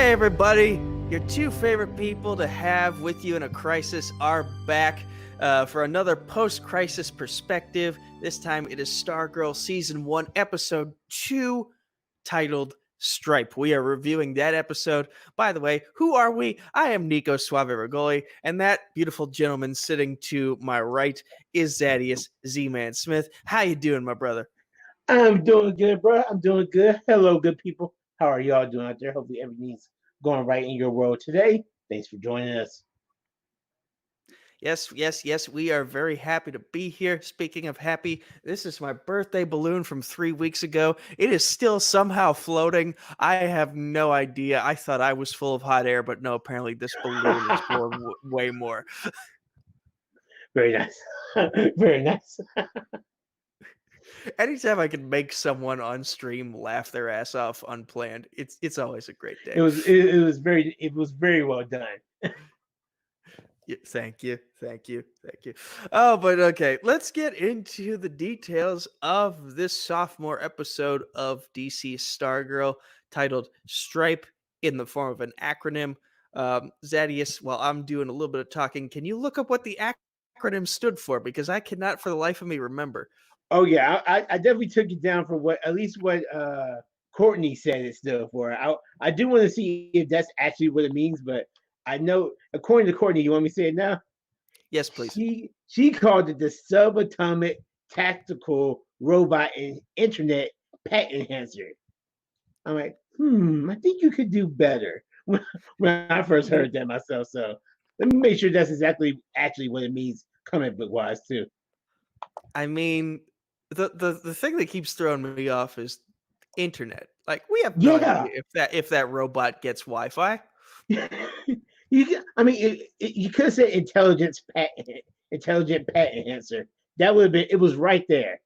Hey everybody, your two favorite people to have with you in a crisis are back for another post-crisis perspective. This time it is Stargirl Season 1, Episode 2, titled Stripe. We are reviewing that episode. By the way, who are we? I am Nico Suave Regoli, and that beautiful gentleman sitting to my right is Zaddeus Z-Man Smith. How you doing, my brother? I'm doing good, bro. I'm doing good. Hello, good people. How are y'all doing out there? Hopefully everything's going right in your world today. Thanks for joining us. Yes. We are very happy to be here. Speaking of happy, this is my birthday balloon from 3 weeks ago. It is still somehow floating. I have no idea. I thought I was full of hot air, but no, apparently this balloon is full of way more. Very nice. Very nice. Anytime I can make someone on stream laugh their ass off unplanned, it's always a great day. It was very well done. Yeah, thank you. Oh, but okay, let's get into the details of this sophomore episode of DC Stargirl titled Stripe in the form of an acronym. Zaddeus, while I'm doing a little bit of talking, can you look up what the acronym stood for? Because I cannot for the life of me remember. Oh yeah, I definitely took it down from what Courtney said it stood for. I do want to see if that's actually what it means, but I know according to Courtney, you want me to say it now? Yes, please. She called it the subatomic tactical robot and internet pet enhancer. I'm like, I think you could do better when I first heard that myself. So let me make sure that's exactly actually what it means comic book wise too. I mean, the thing that keeps throwing me off is internet. Like we have no Yeah. idea if that robot gets Wi-Fi. I mean, you could say intelligent pet enhancer. That would have been. It was right there.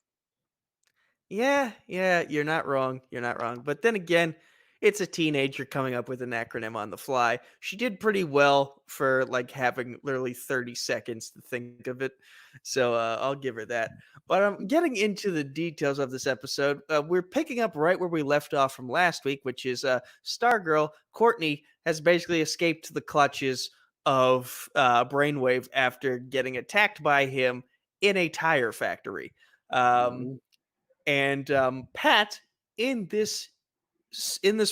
Yeah, you're not wrong. But then again, it's a teenager coming up with an acronym on the fly. She did pretty well for like having literally 30 seconds to think of it. So I'll give her that. But I'm getting into the details of this episode. We're picking up right where we left off from last week, which is Stargirl. Courtney has basically escaped the clutches of Brainwave after getting attacked by him in a tire factory. Um, Mhm. and Pat in this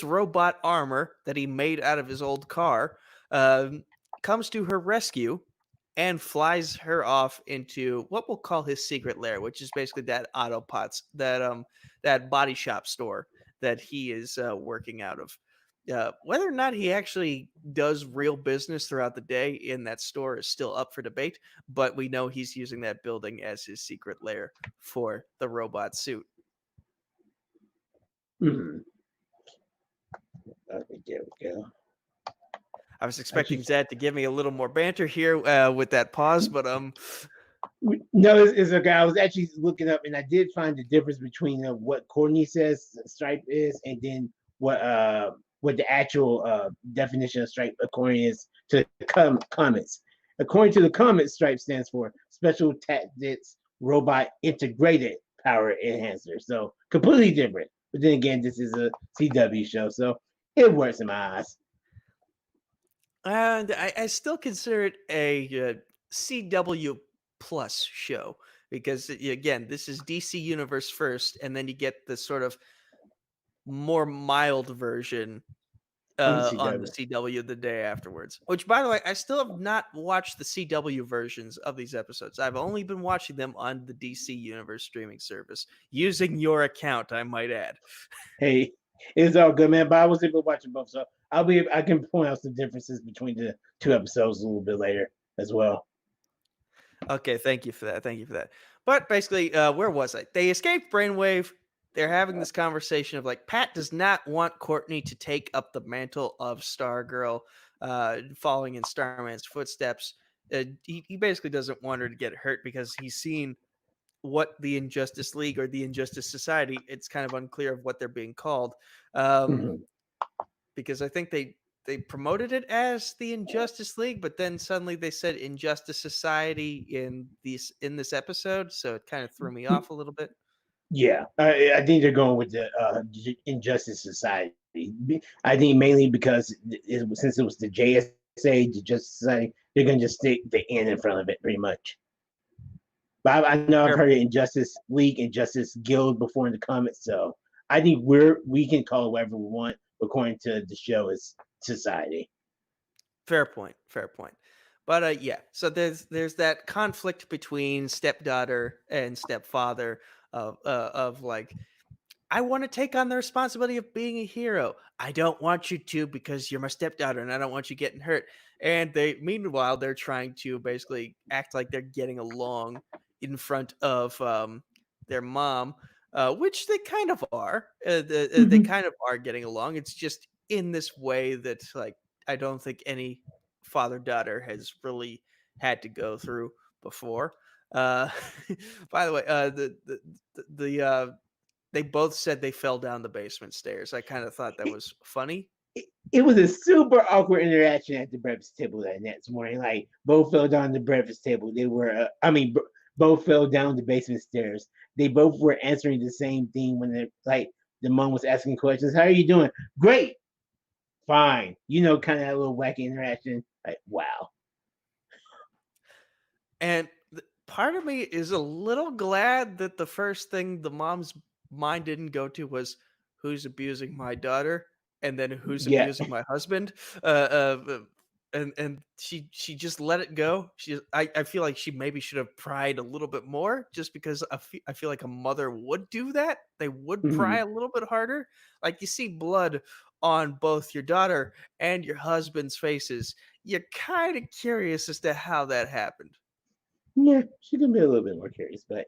robot armor that he made out of his old car um, comes to her rescue and flies her off into what we'll call his secret lair, which is basically that Autopots that body shop store that he is working out of. Whether or not he actually does real business throughout the day in that store is still up for debate, but we know he's using that building as his secret lair for the robot suit. Mhm. Okay, there we go. I was I expecting just Zed to give me a little more banter here with that pause, but no, it's okay. I was actually looking up, and I did find the difference between what Courtney says stripe is, and then what the actual definition of stripe according is to comments. According to the comments, stripe stands for Special Tactics Robot Integrated Power Enhancer. So completely different. But then again, this is a CW show, so it works in my eyes. and I still consider it a CW plus show because again, this is DC Universe first, and then you get the sort of more mild version On the on the CW. CW the day afterwards. Which, by the way, I still have not watched the CW versions of these episodes. I've only been watching them on the DC Universe streaming service using your account, I might add. Hey, it's all good, man. But I was able to watch them both, so I can point out some differences between the two episodes a little bit later as well. Okay, thank you for that. But basically, where was I? They escaped Brainwave. They're having this conversation of like, Pat does not want Courtney to take up the mantle of Stargirl, following in Starman's footsteps. He basically doesn't want her to get hurt because he's seen what the Injustice League or the Injustice Society, it's kind of unclear of what they're being called. Um, Mhm. because I think they promoted it as the Injustice League, but then suddenly they said Injustice Society in this episode, so it kind of threw me off a little bit. Yeah, I think they're going with the Injustice Society. I think mainly because since it was the JSA, the Justice Society, they're gonna just stick the N in front of it, pretty much. But I know I've Fair heard it point. in Justice League and Justice Guild before in the comics, so I think we can call it whatever we want. According to the show, is Society. Fair point. Fair point. But yeah, so there's that conflict between stepdaughter and stepfather of like, I want to take on the responsibility of being a hero. I don't want you to because you're my stepdaughter and I don't want you getting hurt. And meanwhile, they're trying to basically act like they're getting along in front of their mom, which they kind of are. They Mm-hmm. kind of are getting along. It's just in this way that, like, I don't think any father daughter has really had to go through before. Uh, by the way, they both said they fell down the basement stairs. I kind of thought that It, was funny. it was a super awkward interaction at the breakfast table that next morning. Like both fell down the breakfast table. They were, both fell down the basement stairs. They both were answering the same thing when the mom was asking questions. How are you doing? Great, fine. Kind of that little wacky interaction. Like wow. And part of me is a little glad that the first thing the mom's mind didn't go to was who's abusing my daughter and then who's Yeah. abusing my husband. And she just let it go. I feel like she maybe should have pried a little bit more, just because I feel like a mother would do that. They would pry Mhm. a little bit harder. Like, you see blood on both your daughter and your husband's faces. You're kind of curious as to how that happened. Yeah, she can be a little bit more curious, but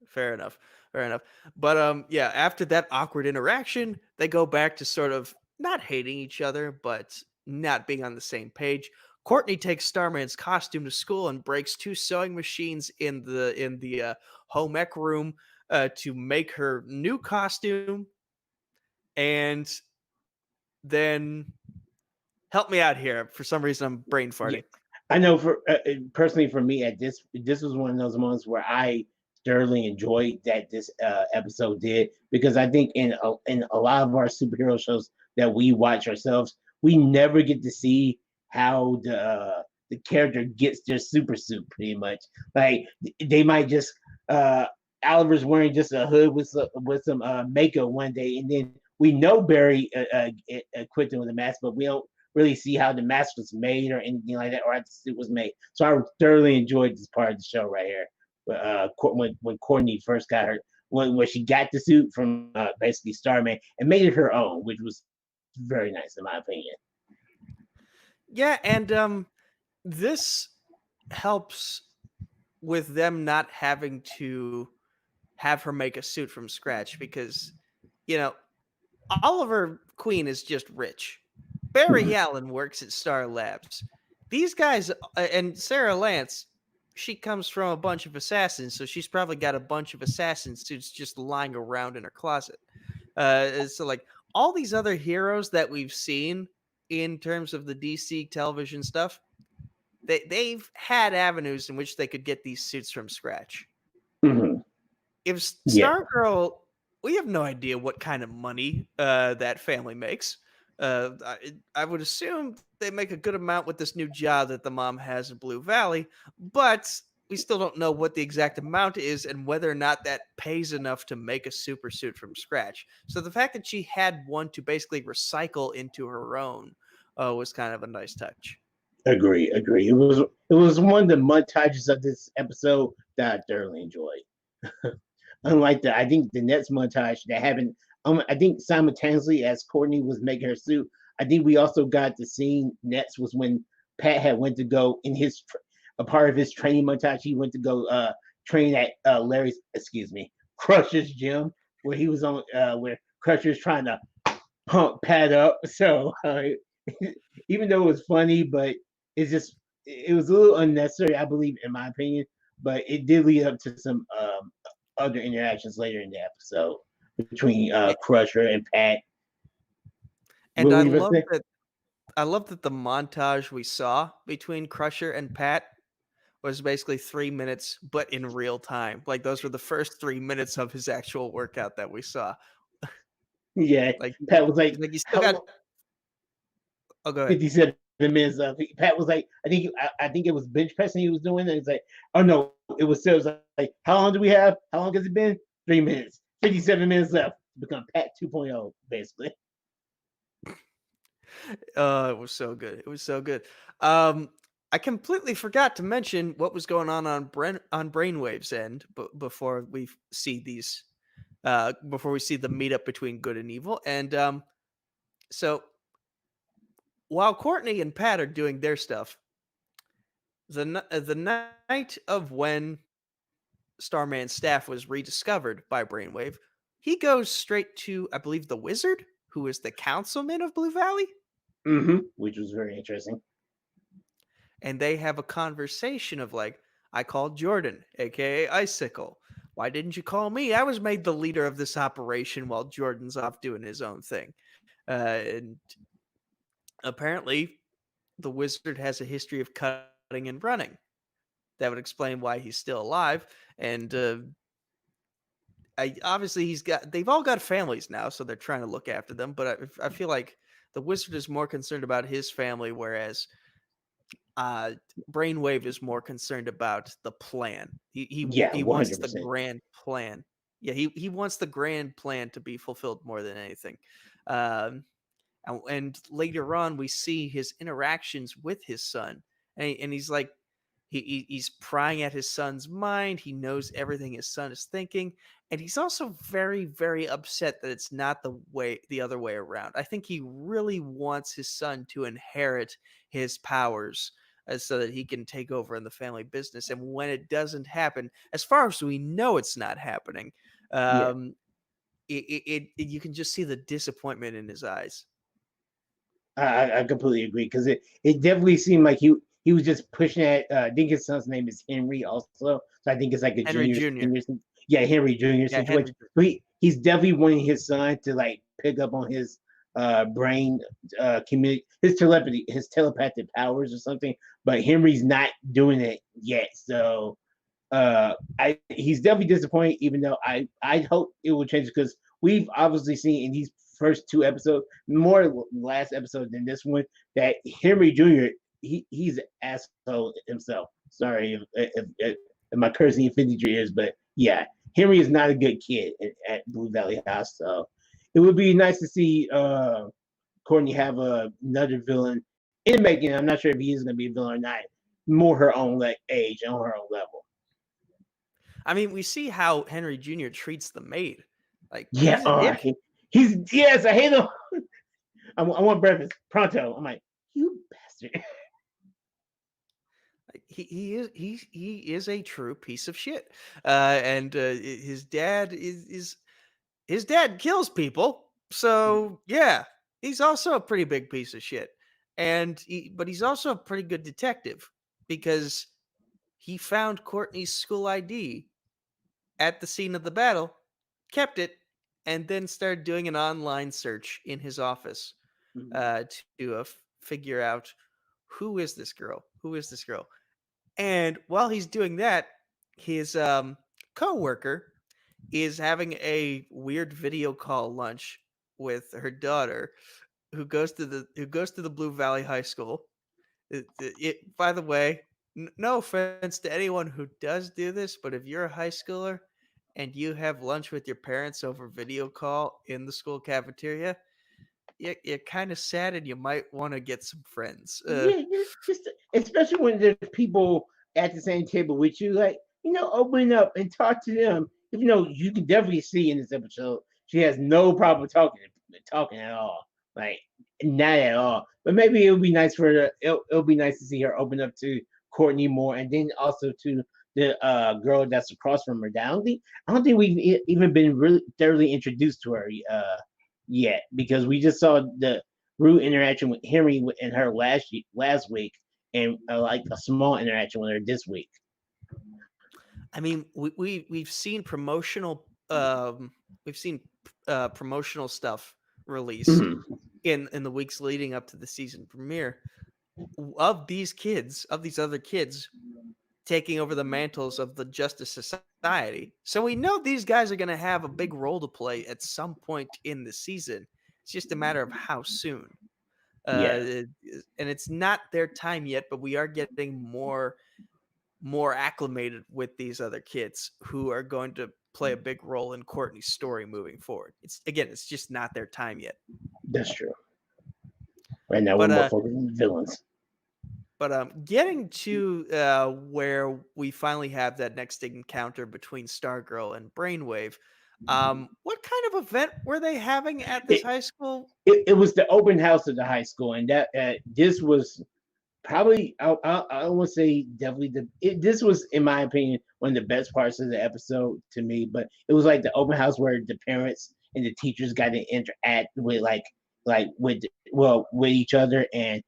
Fair enough. Fair enough. But yeah, after that awkward interaction, they go back to sort of not hating each other, but not being on the same page. Courtney takes Starman's costume to school and breaks two sewing machines in the home ec room to make her new costume. And then help me out here. For some reason, I'm brain yeah, farting. I know for personally for me at this was one of those moments where I thoroughly enjoyed that this episode did because I think in a lot of our superhero shows that we watch ourselves, we never get to see how the character gets their super suit. Pretty much, like they might just uh, Oliver's wearing just a hood with some makeup one day, and then we know Barry equipped him with a mask, but we don't really see how the mask was made or anything like that, or how the suit was made. So I thoroughly enjoyed this part of the show right here. When Courtney first got her, when she got the suit from basically Starman and made it her own, which was very nice in my opinion. Yeah, and this helps with them not having to have her make a suit from scratch because, you know, Oliver Queen is just rich. Barry Allen works at Star Labs. These guys, and Sarah Lance, she comes from a bunch of assassins, so she's probably got a bunch of assassin suits just lying around in her closet. So, like, all these other heroes that we've seen in terms of the DC television stuff, they've had avenues in which they could get these suits from scratch. Mm-hmm. If Yeah, Stargirl, we have no idea what kind of money that family makes. I would assume they make a good amount with this new job that the mom has in Blue Valley, but we still don't know what the exact amount is and whether or not that pays enough to make a super suit from scratch. So the fact that she had one to basically recycle into her own was kind of a nice touch. agree. It was one of the montages of this episode that I thoroughly enjoyed. Unlike I think the next montage that happened, I think simultaneously as Courtney was making her suit, I think we also got the scene next was when Pat had went to go in a part of his training montage. He went to go train at Larry's, excuse me, Crusher's gym, where he was on, where Crusher's trying to pump Pat up. So even though it was funny, but it was a little unnecessary, I believe, in my opinion. But it did lead up to some other interactions later in the episode between A- Crusher and Pat. And What were you about to say? I love that the montage we saw between Crusher and Pat was basically 3 minutes, but in real time. Like, those were the first 3 minutes of his actual workout that we saw. Yeah, Like, Pat was like, you still "How got. long?" Oh, go ahead. 57 minutes left. Pat was like, I think it was bench pressing he was doing, and he's like, "Oh no, it was still." Like, "How long do we have? How long has it been? 3 minutes. 57 minutes left to become Pat 2.0, basically." It was so good. It was so good. Um, I completely forgot to mention what was going on Brainwave's end, but before we see the meetup between good and evil. And so while Courtney and Pat are doing their stuff, the night of when Starman's staff was rediscovered by Brainwave, he goes straight to, I believe, the Wizard, who is the councilman of Blue Valley. Which was very interesting. And they have a conversation of like, I called Jordan, aka Icicle. Why didn't you call me? I was made the leader of this operation while Jordan's off doing his own thing. And apparently, the wizard has a history of cutting and running. That would explain why he's still alive. And obviously, they've all got families now, so they're trying to look after them. But I feel like the wizard is more concerned about his family, whereas uh Brainwave is more concerned about the plan. Yeah, He one wants hundred the percent. grand plan. Yeah, he wants the grand plan to be fulfilled more than anything. Um and later on we see his interactions with his son. And he's like he's prying at his son's mind. He knows everything his son is thinking, and he's also very, very upset that it's not the other way around. I think he really wants his son to inherit his powers, so that he can take over in the family business. And when it doesn't happen, as far as we know, it's not happening. Yeah, Um, you can just see the disappointment in his eyes. I completely agree because it definitely seemed like he was just pushing at. I think his son's name is Henry also, so I think it's like a Henry junior Jr. senior. Yeah, Henry Junior Yeah, situation. Henry. But he's definitely wanting his son to like pick up on his brain his telepathic powers or something. But Henry's not doing it yet, so he's definitely disappointed. Even though I hope it will change because we've obviously seen in these first two episodes, more last episode than this one, that Henry Jr. He's an asshole himself. Sorry if my cursing offended your ears, but yeah, Henry is not a good kid at Blue Valley House. So it would be nice to see Courtney have another villain in the making. I'm not sure if he is going to be a villain or not. More her own age, on her own level. I mean, we see how Henry Jr. treats the maid. Like Yeah, he's a dick. he's yes, I hate him. I want breakfast pronto. I'm like, you bastard. Like, he is a true piece of shit. And his dad is his dad kills people. So yeah, he's also a pretty big piece of shit. But he's also a pretty good detective because he found Courtney's school ID at the scene of the battle, kept it, and then started doing an online search in his office to figure out who is this girl? Who is this girl? And while he's doing that, his coworker is having a weird video call lunch with her daughter, who goes to the Blue Valley High School. By the way, no offense to anyone who does do this, but if you're a high schooler and you have lunch with your parents over video call in the school cafeteria, you're kind of sad and you might want to get some friends. Yeah, just especially when there's people at the same table with you, like open up and talk to them. If you can definitely see in this episode, she has no problem talking at all, like not at all. But maybe it would be nice for her. It'll be nice to see her open up to Courtney more, and then also to the girl that's across from her. I don't think we've even been really thoroughly introduced to her yet because we just saw the rude interaction with Henry and her last week, and like a small interaction with her this week. I mean, we've seen we've seen promotional stuff released Mhm. in the weeks leading up to the season premiere of these other kids. taking over the mantles of the Justice Society. So we know these guys are going to have a big role to play at some point in the season. It's just a matter of how soon. Yeah, And it's not their time yet, but we are getting more acclimated with these other kids who are going to play a big role in Courtney's story moving forward. It's just not their time yet. that's true. Right now, we're But more focused on the villains. getting to where we finally have that next encounter between Stargirl and Brainwave, what kind of event were they having at this It, high school? it was the open house of the high school, and that this was probably I would say definitely this was in my opinion one of the best parts of the episode to me. But it was like the open house where the parents and the teachers got to interact with with each other. And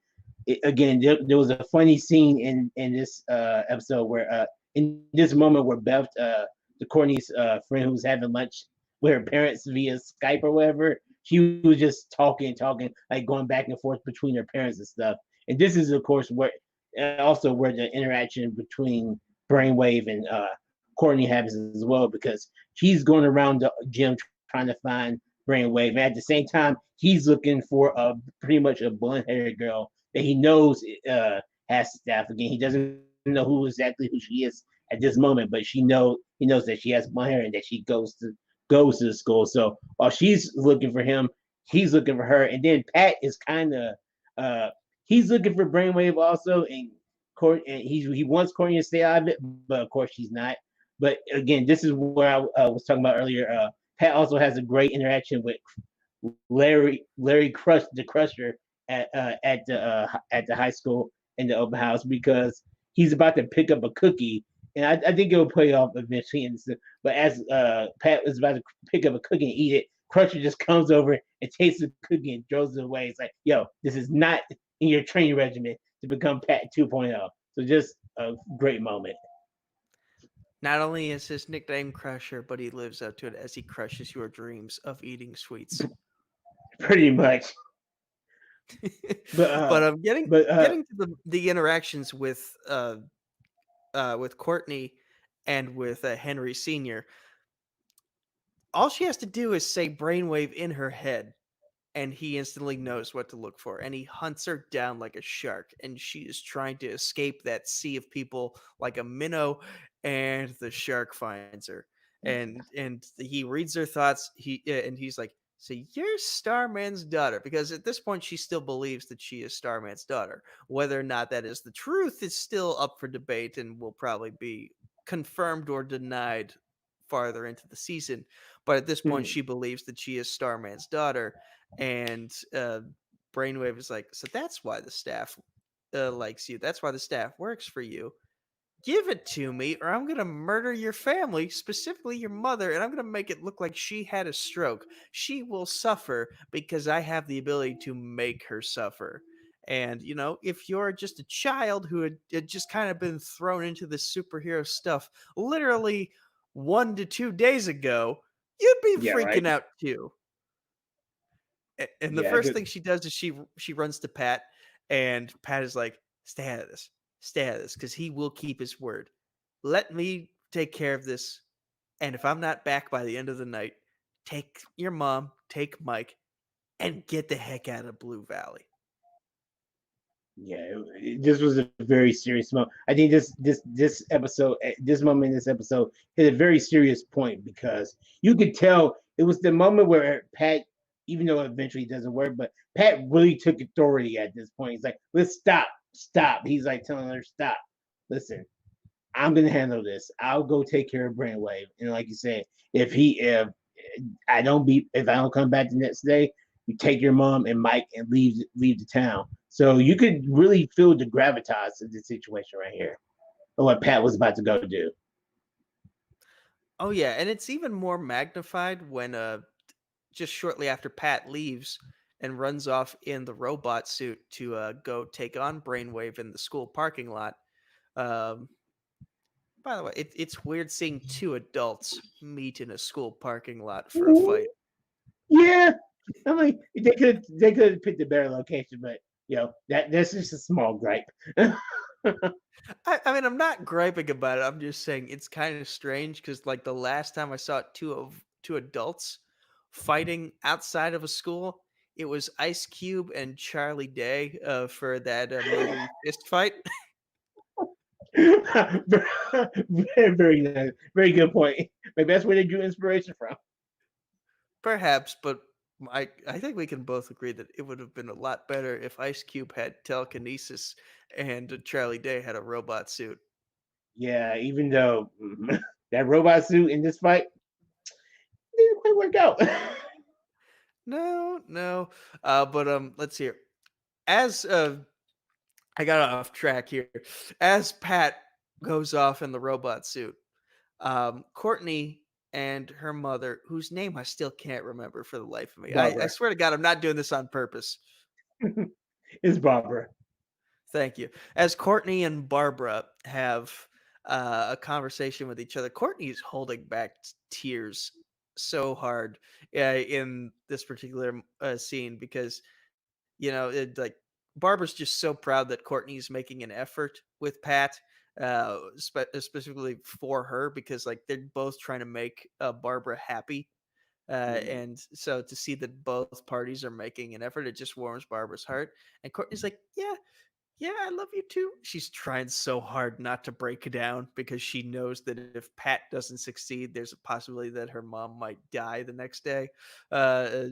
again, there was a funny scene in this episode where in this moment where Beth the Courtney's friend who was having lunch with her parents via Skype or whatever, she was just talking, like going back and forth between her parents and stuff. And this is, of course, where also where the interaction between Brainwave and Courtney happens as well, because she's going around the gym trying to find Brainwave, and at the same time, he's looking for a pretty much a blonde-haired girl that he knows has staff. Again, he doesn't know who exactly who she is at this moment, but he knows that she has blonde hair and that she goes to the school. So while she's looking for him, he's looking for her, and then Pat is kind of uh, he's looking for Brainwave also, and he wants Courtney to stay out of it, but of course she's not. But again, this is where I was talking about earlier. Pat also has a great interaction with Larry Crush the Crusher at the high school in the open house, because he's about to pick up a cookie, and I think it will pay off eventually. But as Pat was about to pick up a cookie and eat it, Crusher just comes over and takes the cookie and throws it away. It's like, yo, this is not in your training regimen to become Pat 2.0. So just a great moment. Not only is his nickname Crusher, but he lives up to it as he crushes your dreams of eating sweets. Pretty much. But but getting to the interactions with Courtney and with Henry Senior, all she has to do is say brainwave in her head, and he instantly knows what to look for, and he hunts her down like a shark, and she is trying to escape that sea of people like a minnow, and the shark finds her, and he reads her thoughts. And he's like, so you're Starman's daughter, because at this point she still believes that she is Starman's daughter. Whether or not that is the truth is still up for debate and will probably be confirmed or denied farther into the season. But at this point, hmm, she believes that she is Starman's daughter, and Brainwave is like, so that's why the staff likes you. That's why the staff works for you. Give it to me, or I'm gonna murder your family, specifically your mother, and I'm gonna make it look like she had a stroke. She will suffer because I have the ability to make her suffer. And if you're just a child who had just kind of been thrown into this superhero stuff literally 1 to 2 days ago, you'd be yeah, right. freaking out too. And the Yeah, I first could. thing she does is she runs to Pat, and Pat is like, stay out of this, because he will keep his word. Let me take care of this, and if I'm not back by the end of the night, take your mom, take Mike, and get the heck out of Blue Valley. Yeah, this was a very serious moment. I think this episode, this moment in this episode, hit a very serious point, because you could tell it was the moment where Pat, even though eventually it doesn't work, but Pat really took authority at this point. He's like, let's stop. He's like telling her, stop. Listen, I'm gonna handle this. I'll go take care of Brainwave. And like you said, if I don't come back the next day, you take your mom and Mike and leave the town. So you could really feel the gravitas of the situation right here, or what Pat was about to go do. Oh yeah, and it's even more magnified when just shortly after Pat leaves and runs off in the robot suit to go take on Brainwave in the school parking lot. Um, by the way, it's weird seeing two adults meet in a school parking lot for a fight. Yeah, I'm like they could have picked a better location, but that's just a small gripe. I mean, I'm not griping about it. I'm just saying it's kind of strange because, like, the last time I saw two adults fighting outside of a school, it was Ice Cube and Charlie Day for that movie Fist Fight. Very, very nice. Very good point. Maybe that's where they drew inspiration from. Perhaps, but I think we can both agree that it would have been a lot better if Ice Cube had telekinesis and Charlie Day had a robot suit. Yeah, even though that robot suit in this fight didn't quite work out. No, no. But let's see here. As I got off track here. As Pat goes off in the robot suit, Courtney and her mother, whose name I still can't remember for the life of me. I Barbara. swear to God, I'm not doing this on purpose. It's Barbara. Thank you. As Courtney and Barbara have a conversation with each other, Courtney's holding back tears so hard in this particular scene because like Barbara's just so proud that Courtney's making an effort with Pat, specifically for her because like they're both trying to make Barbara happy. Mhm. And so to see that both parties are making an effort, it just warms Barbara's heart. And Courtney's like, "Yeah, yeah, I love you too." She's trying so hard not to break down because she knows that if Pat doesn't succeed, there's a possibility that her mom might die the next day. Uh,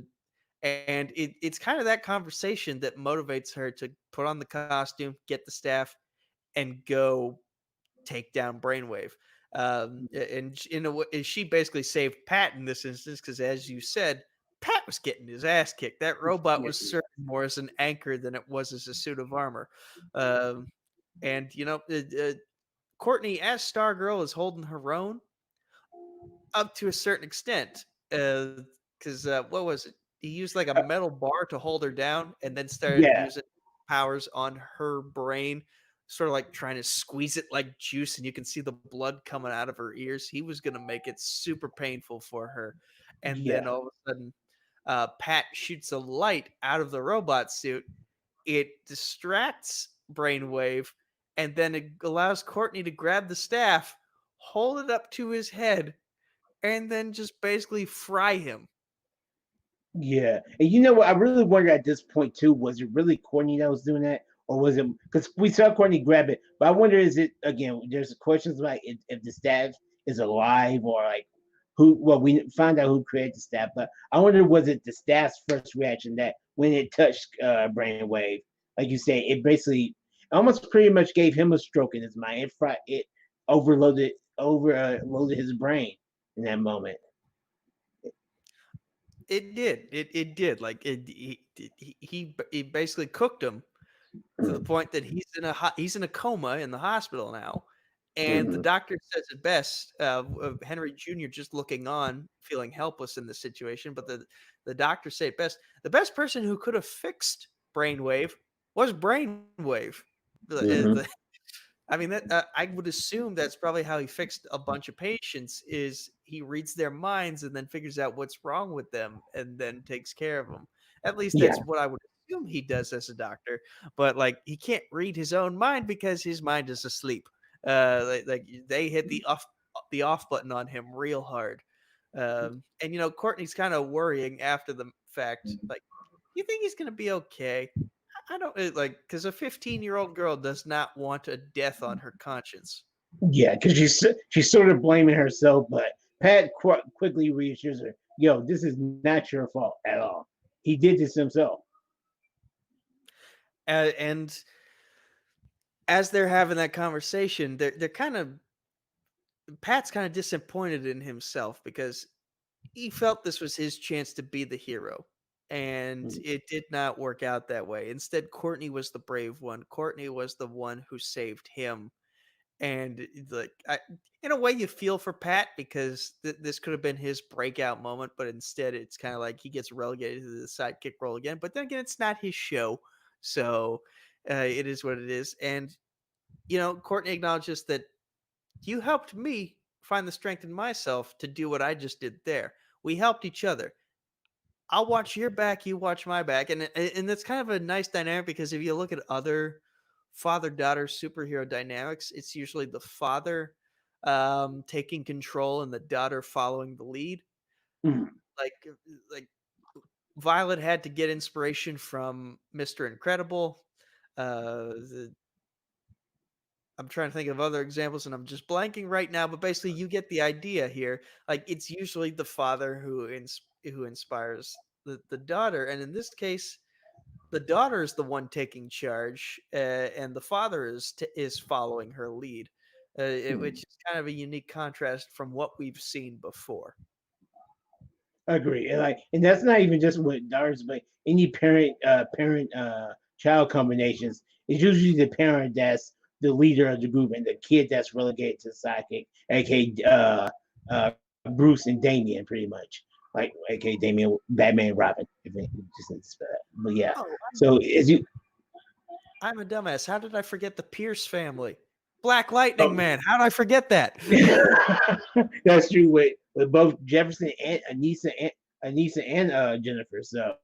and it's kind of that conversation that motivates her to put on the costume, get the staff, and go take down Brainwave. In a way, she basically saved Pat in this instance because, as you said, Pat was getting his ass kicked. That robot Yeah, was serving more as an anchor than it was as a suit of armor. Um, and Courtney as Stargirl is holding her own up to a certain extent, because what was it? He used like a uh, metal bar to hold her down, and then started yeah, using powers on her brain, sort of like trying to squeeze it like juice, and you can see the blood coming out of her ears. He was gonna make it super painful for her, and then yeah, all of a sudden, Pat shoots a light out of the robot suit. It distracts Brainwave, and then it allows Courtney to grab the staff, hold it up to his head, and then just basically fry him. yeah. And you know what? I really wonder at this point too. Was it really Courtney that was doing that, or was it because we saw Courtney grab it? But I wonder, is it again? There's questions like if the staff is alive or like who. Well, we found out who created the staff, but I wonder was it the staff's first reaction that when it touched Brainwave, like you say, it basically almost pretty much gave him a stroke in his mind. It overloaded his brain in that moment. It did. It did. Like he basically cooked him to the point that he's in a coma in the hospital now, and the Mhm. doctor says it best. Henry Jr. just looking on, feeling helpless in this situation, but the doctor say it best. The best person who could have fixed Brainwave was Brainwave. Mhm. I mean, that I would assume that's probably how he fixed a bunch of patients. Is he reads their minds and then figures out what's wrong with them and then takes care of them. At least Yeah. that's what I would assume he does as a doctor. But like, he can't read his own mind because his mind is asleep. Like they hit the off button on him real hard. And Courtney's kind of worrying after the fact. Like, you think he's gonna be okay? I don't like because a 15-year-old girl does not want a death on her conscience. Yeah, because she's sort of blaming herself, but Pat quickly reassures her, "Yo, this is not your fault at all. He did this himself." And as they're having that conversation, they're kind of Pat's kind of disappointed in himself because he felt this was his chance to be the hero. And Mhm. it did not work out that way. Instead, Courtney was the brave one. Courtney was the one who saved him. And in a way, you feel for Pat because this could have been his breakout moment, but instead, it's kind of like he gets relegated to the sidekick role again. But then again, it's not his show, so it is what it is. And Courtney acknowledges that you helped me find the strength in myself to do what I just did there. We helped each other. I'll watch your back, you watch my back, and that's kind of a nice dynamic because if you look at other father-daughter superhero dynamics, it's usually the father taking control and the daughter following the lead. Mhm. Like Violet had to get inspiration from Mr. Incredible. The I'm trying to think of other examples and I'm just blanking right now, but basically you get the idea here. Like it's usually the father who inspires the daughter, and in this case, the daughter is the one taking charge, and the father is following her lead, which Mhm. is kind of a unique contrast from what we've seen before. Agree. And that's not even just with daughters, but any parent child combinations. It's usually the parent that's the leader of the group and the kid that's relegated to sidekick, aka Bruce and Damien, pretty much. Like aka Damien, Batman, Robin. If it just needs to spell that. But yeah. Oh, So as you I'm a dumbass. How did I forget the Pierce family? Black Lightning oh, Man. How did I forget that? that's true with both Jefferson and Anissa and Jennifer. So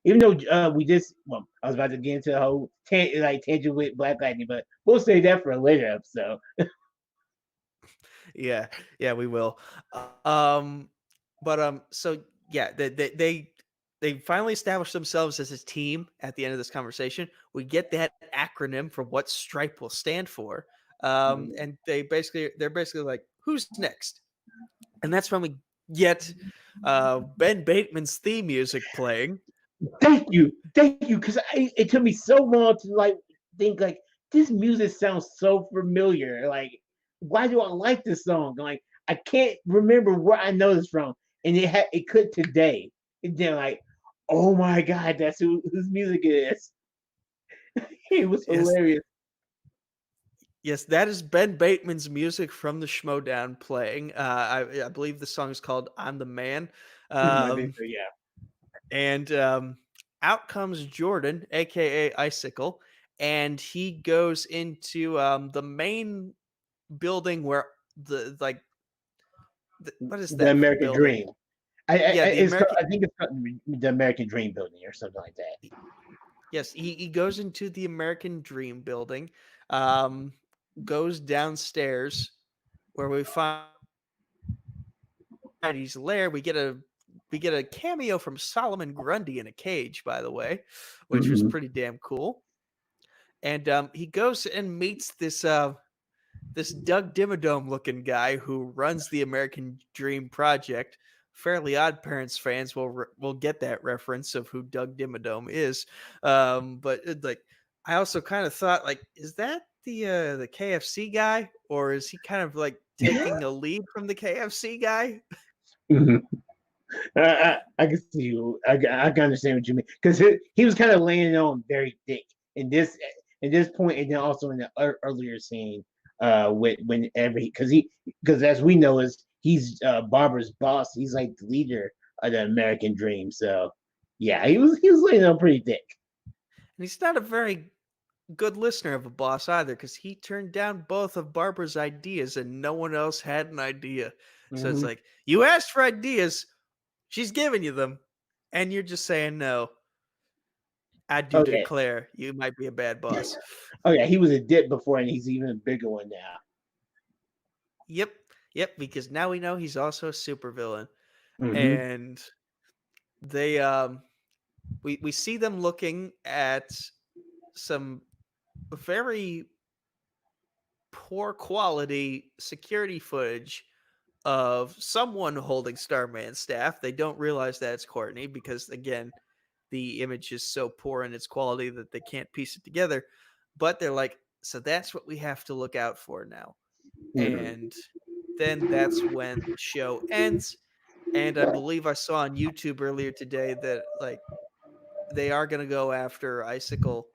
even though we just well, I was about to get into the whole tangent with Black Lightning, but we'll save that for a later episode. Yeah, yeah, we will. So yeah, they finally establish themselves as a team at the end of this conversation. We get that acronym for what Stripe will stand for. And they're basically like, who's next? And that's when we get Ben Bateman's theme music playing. Thank you, because it took me so long to think this music sounds so familiar. Like, why do I like this song? Like, I can't remember where I know this from, and it could today. And then oh my god, that's whose music it is. It was Yes, hilarious. yes, that is Ben Bateman's music from the Schmodown playing. I believe the song is called "I'm the Man." I think Um, so, yeah. and out comes Jordan, aka Icicle, and he goes into the main building where what is The that American building? Dream. Yeah, the American. I think it's called the American Dream Building or something like that. Yes, he goes into the American Dream building, um, goes downstairs where we find his lair. We get a cameo from Solomon Grundy in a cage, by the way, which was Hmm. pretty damn cool. And he goes and meets this Doug Dimmadome looking guy who runs the American Dream Project. Fairly Odd Parents fans will get that reference of who Doug Dimmadome is. But I also kind of thought like, is that the KFC guy, or is he kind of like taking a lead from the KFC guy? Hmm. I can see you. I can understand what you mean because he was kind of laying on very thick in this point, and then also in the earlier scene, with whenever because as we know is he's Barbara's boss. He's like the leader of the American Dream. So yeah, he was laying on pretty thick. And he's not a very good listener of a boss either, because he turned down both of Barbara's ideas and no one else had an idea. So it's Hmm. like, you asked for ideas, she's giving you them, and you're just saying no. I do Oh yeah, declare you might be a bad boss. oh yeah, he was a dip before, and he's even a bigger one now. Yep, yep, because now we know he's also a supervillain. Hmm. And they we see them looking at some very poor quality security footage of someone holding Starman's staff. They don't realize that it's Courtney because, again, the image is so poor in its quality that they can't piece it together. But they're like, so that's what we have to look out for now. Hmm. And then that's when the show ends. And I believe I saw on YouTube earlier today that like they are going to go after Icicle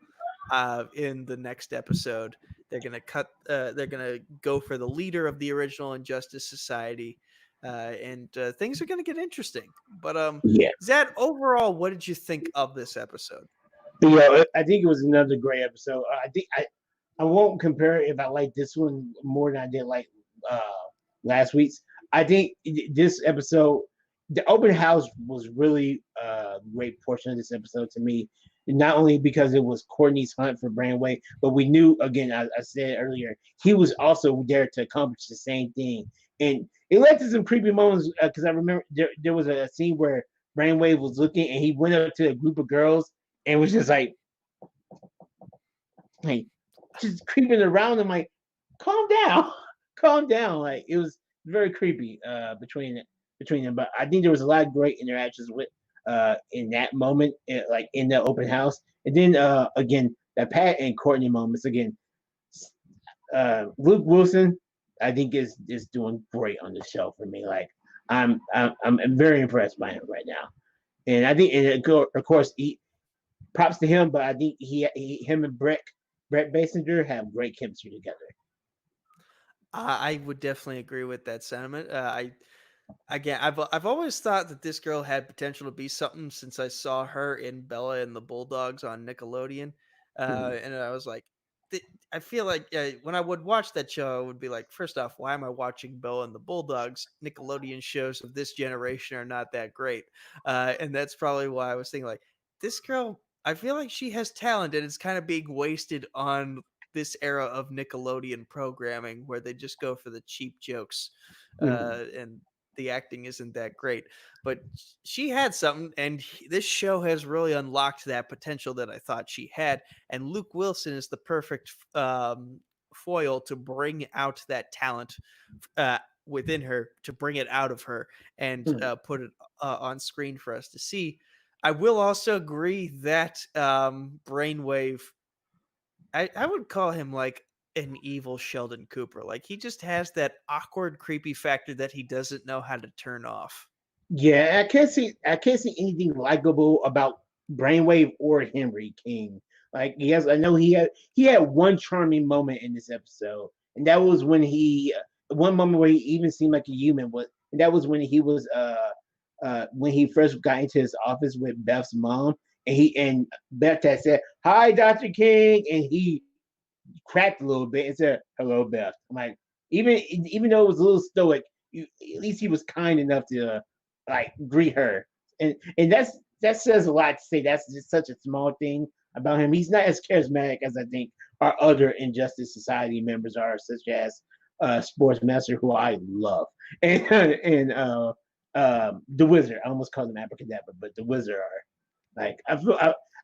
in the next episode. They're gonna cut. They're gonna go for the leader of the original Injustice Society, and things are gonna get interesting. But Yeah. Zad, overall, what did you think of this episode? But yeah, I think it was another great episode. I won't compare it if I like this one more than I did like uh last week's. I think this episode, the open house was really a great portion of this episode to me. not only because it was Courtney's hunt for Brainwave, but we knew again, I said earlier, he was also there to accomplish the same thing. And it led to some creepy moments because I remember there was a scene where Brainwave was looking and he went up to a group of girls and was just like just creeping around. I'm like, calm down, calm down. Like it was very creepy between them. But I think there was a lot of great interactions with in that moment, like in the open house. And then again, the Pat and Courtney moments again. Luke Wilson, I think is doing great on the show for me. Like I'm very impressed by him right now, and I think and of course props to him. But I think him and Brett Basinger have great chemistry together. I would definitely agree with that sentiment. I've always thought that this girl had potential to be something since I saw her in Bella and the Bulldogs on Nickelodeon, Mhm. and I was like, I feel like when I would watch that show, I would be like, first off, why am I watching Bella and the Bulldogs? Nickelodeon shows of this generation are not that great, and that's probably why I was thinking like, this girl. I feel like she has talent, and it's kind of being wasted on this era of Nickelodeon programming where they just go for the cheap jokes, Mhm. and the acting isn't that great, but she had something, and this show has really unlocked that potential that I thought she had. And Luke Wilson is the perfect foil to bring out that talent uh, within her, to bring it out of her, and Mhm. put it on screen for us to see. I will also agree that Brainwave, I would call him like an evil Sheldon Cooper. Like he just has that awkward, creepy factor that he doesn't know how to turn off. Yeah, I can't see anything likable about Brainwave or Henry King. Like yes, I know he had one charming moment in this episode, and that was when he one moment where he even seemed like a human was, and that was when he was when he first got into his office with Beth's mom, and Beth had said, "Hi, Dr. King," and he cracked a little bit and said, "Hello, Beth." I'm like, even though it was a little stoic, at least he was kind enough to like greet her, and that says a lot to say. That's just such a small thing about him. He's not as charismatic as I think our other Injustice Society members are, such as Sportsmaster, who I love, and the Wizard. I almost called him Abracadabra, but the Wizard are like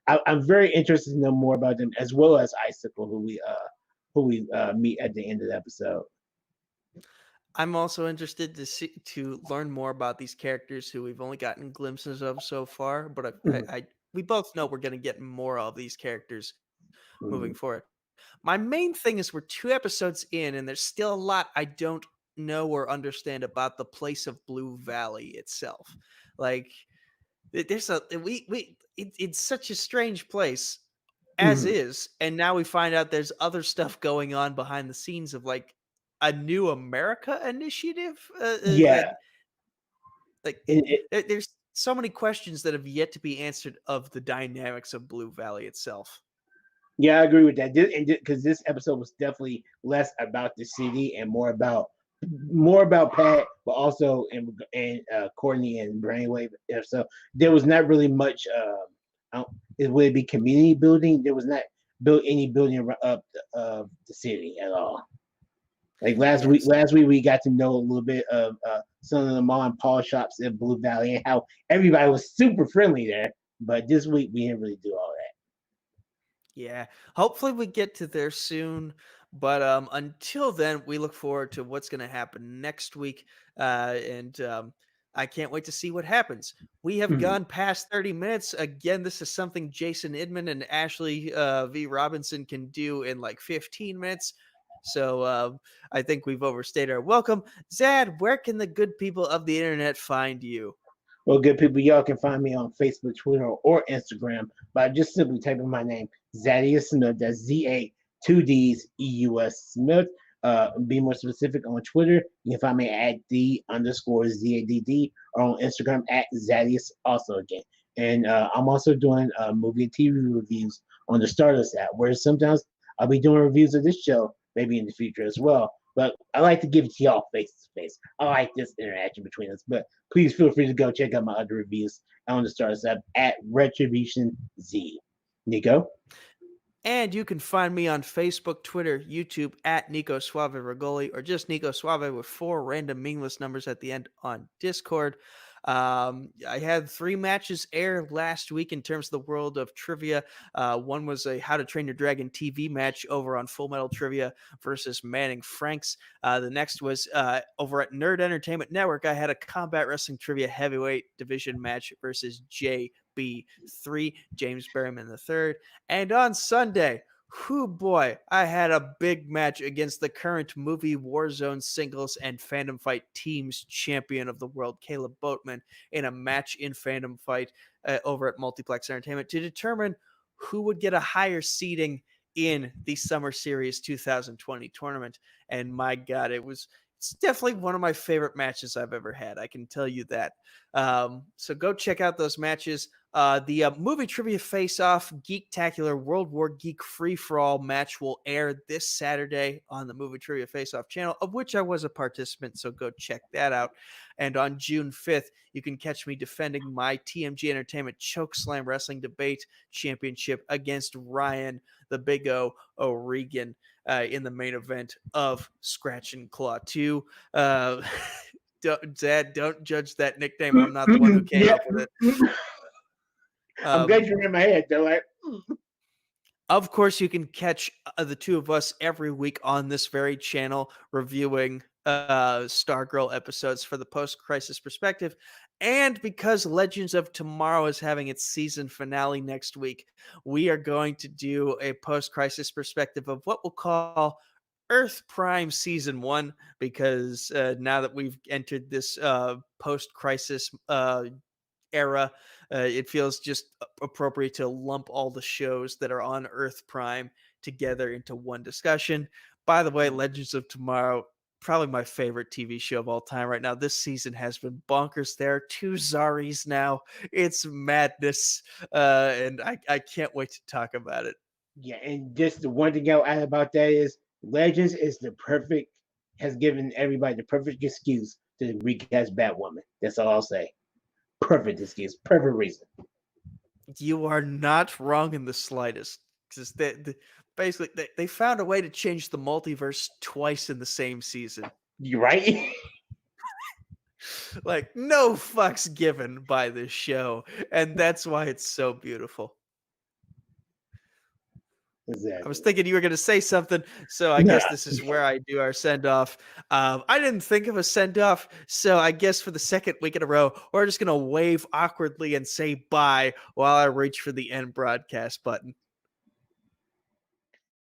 I'm very interested to know more about them, as well as Icicle, who we meet at the end of the episode. I'm also interested to learn more about these characters who we've only gotten glimpses of so far, but Mhm. we both know we're going to get more of these characters moving Mhm. forward. My main thing is we're 2 episodes in, and there's still a lot I don't know or understand about the place of Blue Valley itself. Like, there's a it's such a strange place as Mhm. is, and now we find out there's other stuff going on behind the scenes of like a new America initiative. Yeah, There's so many questions that have yet to be answered of the dynamics of Blue Valley itself. yeah, I agree with that. Because this episode was definitely less about the city and more about Pat, but also in Courtney and Brainwave. So there was not really much. It would be community building. There was not built any building up of the city at all. Like Yes. last week we got to know a little bit of some of the mom and pawn shops in Blue Valley and how everybody was super friendly there. But this week we didn't really do all that. Yeah. Hopefully we get to there soon. But until then, we look forward to what's going to happen next week. And I can't wait to see what happens. We have Mhm. gone past 30 minutes. Again, this is something Jason Inman and Ashley V. Robinson can do in like 15 minutes. So I think we've overstayed our welcome. Zad, where can the good people of the internet find you? Well, good people, y'all can find me on Facebook, Twitter, or Instagram by just simply typing my name, Zaddeus Smith. That's Z-A, two D's, E-U-S Smith. Be more specific on Twitter. You can find me at the underscore ZADD or on Instagram at Zaddeus also again. And I'm also doing movie and TV reviews on the Stardust app, where sometimes I'll be doing reviews of this show, maybe in the future as well. But I like to give it to y'all face to face. I like this interaction between us. But please feel free to go check out my other reviews on the Stars app at Retribution Z. Nico. And you can find me on Facebook, Twitter, YouTube at Nico Suave Regoli, or just Nico Suave with 4 random meaningless numbers at the end on Discord. I had 3 matches air last week in terms of the world of trivia. One was a How to Train Your Dragon TV match over on Full Metal Trivia versus Manning Franks. The next was over at Nerd Entertainment Network. I had a Combat Wrestling Trivia Heavyweight Division match versus JB3, James Berryman III. And on Sunday, whoo boy, I had a big match against the current movie Warzone singles and Fandom Fight teams champion of the world, Caleb Boatman, in a match in Fandom Fight over at Multiplex Entertainment to determine who would get a higher seeding in the Summer Series 2020 tournament. And my God, it's definitely one of my favorite matches I've ever had. I can tell you that. So go check out those matches. The movie trivia face-off Geektacular World War Geek free-for-all match will air this Saturday on the movie trivia face-off channel, of which I was a participant, so go check that out. And on June 5th, you can catch me defending my TMG Entertainment Chokeslam Wrestling Debate Championship against Ryan the Big O O'Regan in the main event of Scratch and Claw 2. Dad, don't judge that nickname. I'm not the one who came Yeah. up with it. I'm glad you're in my head though. Like, Of course, you can catch the two of us every week on this very channel reviewing Stargirl episodes for the post-crisis perspective. And because Legends of Tomorrow is having its season finale next week, we are going to do a post-crisis perspective of what we'll call Earth Prime Season 1, because now that we've entered this post-crisis era, it feels just appropriate to lump all the shows that are on Earth Prime together into one discussion. By the way, Legends of Tomorrow, probably my favorite TV show of all time right now. This season has been bonkers. There are 2 Zaris now. It's madness, and I can't wait to talk about it. yeah, and just the one thing I'll add about that is Legends is has given everybody the perfect excuse to recast Batwoman. That's all I'll say. Perfect excuse, perfect reason. You are not wrong in the slightest. Because basically, they found a way to change the multiverse twice in the same season. You right? Like, no fucks given by this show. And that's why it's so beautiful. Exactly. I was thinking you were going to say something, so I guess this is where I do our send-off. I didn't think of a send-off, so I guess for the second week in a row, we're just going to wave awkwardly and say bye while I reach for the end broadcast button.